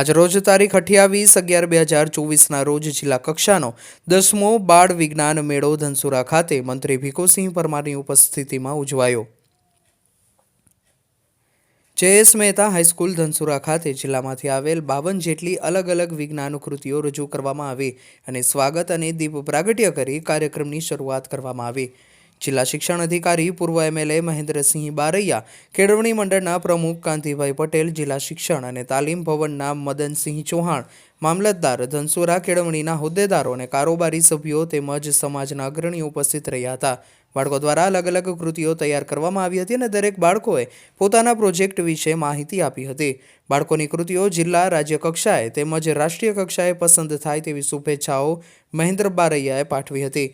આજરોજ તારીખ 28/11/2024 રોજ જિલ્લા કક્ષાનો 10મો બાળ વિજ્ઞાન મેળો ધનસુરા ખાતે મંત્રી ભીખુસિંહ પરમારની ઉપસ્થિતિમાં ઉજવાયો। જે.એસ. મહેતા હાઈસ્કૂલ ધનસુરા ખાતે જિલ્લામાંથી આવેલ 52 જેટલી અલગ અલગ વિજ્ઞાન કૃતિઓ રજૂ કરવામાં આવી અને સ્વાગત અને દીપ પ્રાગટ્ય કરી કાર્યક્રમની શરૂઆત કરવામાં આવી। જિલ્લા શિક્ષણ અધિકારી પૂર્વ એમએલએ મહેન્દ્રસિંહ બારૈયા, કેળવણી મંડળના પ્રમુખ કાંતિભાઈ પટેલ, જિલ્લા શિક્ષણ અને તાલીમ ભવનના મદનસિંહ ચૌહાણ, મામલતદાર ધનસુરા, કેળવણીના હોદ્દેદારો અને કારોબારી સભ્યો તેમજ સમાજના અગ્રણીઓ ઉપસ્થિત રહ્યા હતા। બાળકો દ્વારા અલગ અલગ કૃતિઓ તૈયાર કરવામાં આવી હતી અને દરેક બાળકોએ પોતાના પ્રોજેક્ટ વિશે માહિતી આપી હતી। બાળકોની કૃતિઓ જિલ્લા, રાજ્ય કક્ષાએ તેમજ રાષ્ટ્રીય કક્ષાએ પસંદ થાય તેવી શુભેચ્છાઓ મહેન્દ્ર બારૈયાએ પાઠવી હતી।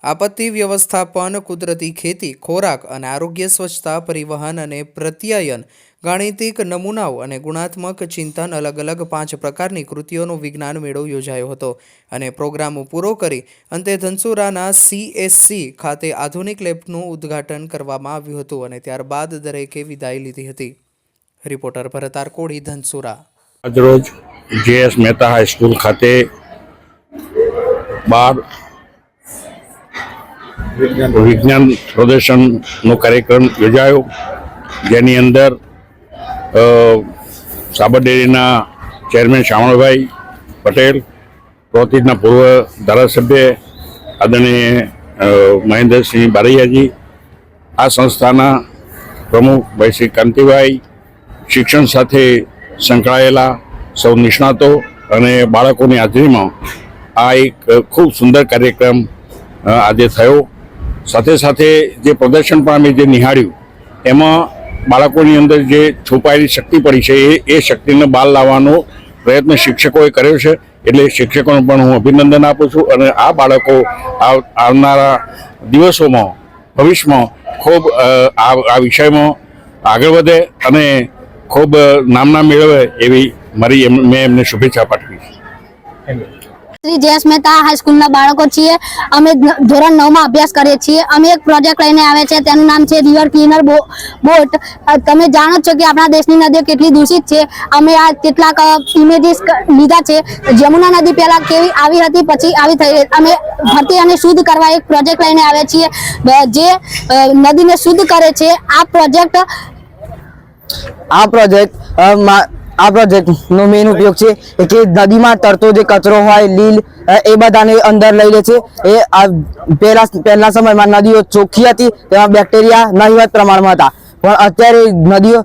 આપત્તિ વ્યવસ્થાપન, કુદરતી ખેતી, ખોરાક અને આરોગ્ય, સ્વચ્છતા, પરિવહન અને પ્રત્યાયન, ગાણિતિક નમૂનાઓ અને ગુણાત્મક ચિંતન, અલગ અલગ 5 પ્રકારની કૃતિઓનો વિજ્ઞાન મેળો યોજાયો હતો અને પ્રોગ્રામ પૂરો કરી અંતે ધનસુરાના CSC ખાતે આધુનિક લેબનું ઉદ્ઘાટન કરવામાં આવ્યું હતું અને ત્યારબાદ દરેકે વિદાય લીધી હતી। રિપોર્ટર ભરત આરકોડી, ધનસુરા। આજરોજ જે.એસ. મહેતા હાઈસ્કૂલ ખાતે 12 વિજ્ઞાન પ્રદર્શનનો કાર્યક્રમ યોજાયો, જેની અંદર સાબરડેરીના ચેરમેન શામળભાઈ પટેલ, પ્રોતિજના પૂર્વ ધારાસભ્ય આદરણીય મહેન્દ્રસિંહ બારૈયાજી, આ સંસ્થાના પ્રમુખ ભાઈ શ્રી કાંતિભાઈ, શિક્ષણ સાથે સંકળાયેલા સૌ નિષ્ણાતો અને બાળકોની હાજરીમાં આ એક ખૂબ સુંદર કાર્યક્રમ આજે થયો। સાથે સાથે જે પ્રદર્શન પણ અમે જે નિહાળ્યું એમાં બાળકોની અંદર જે છુપાયેલી શક્તિ પડી છે એ શક્તિને બહાર લાવવાનો પ્રયત્ન શિક્ષકોએ કર્યો છે, એટલે શિક્ષકોને પણ હું અભિનંદન આપું છું અને આ બાળકો આવનારા દિવસોમાં, ભવિષ્યમાં ખૂબ આ વિષયમાં આગળ વધે અને ખૂબ નામના મેળવે એવી મેં એમને શુભેચ્છા પાઠવી। શ્રી જે.એસ. મહેતા હાઈસ્કૂલના બાળકો છીએ। અમે ધોરણ 9માં અભ્યાસ કરીએ છીએ। અમે એક પ્રોજેક્ટ લઈને આવ્યા છે, તેનું નામ છે રિવર ક્લીનર બોટ। તમે જાણો છો કે આપણા દેશની નદીઓ કેટલી દૂષિત છે। અમે આ કેટલાક ઇમેજીસ લીધા છે। જમુના નદી પહેલા કેવી આવી હતી, પછી આવી થઈ। અમે ભરતી અને શુદ્ધ કરવા એક પ્રોજેક્ટ લઈને આવ્યા છીએ, જે નદીને શુદ્ધ કરે છે। આ પ્રોજેક્ટનો મેઇન ઉપયોગ છે કે નદીમાં તરતો જે કચરો હોય, લીલ, એ બધાને અંદર લઈ લે છે। એ પહેલા સમયમાં નદીઓ ચોખ્ખી હતી, તેમાં બેક્ટેરિયા નહિવત પ્રમાણમાં હતા, પણ અત્યારે નદીઓ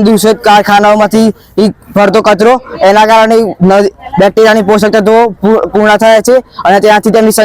દૂષિત કારખાનાઓમાંથી ફરતો કચરો, એના કારણે બેક્ટેરિયાની પોષક તત્વો પૂર્ણ થાય છે અને તેનાથી તેમની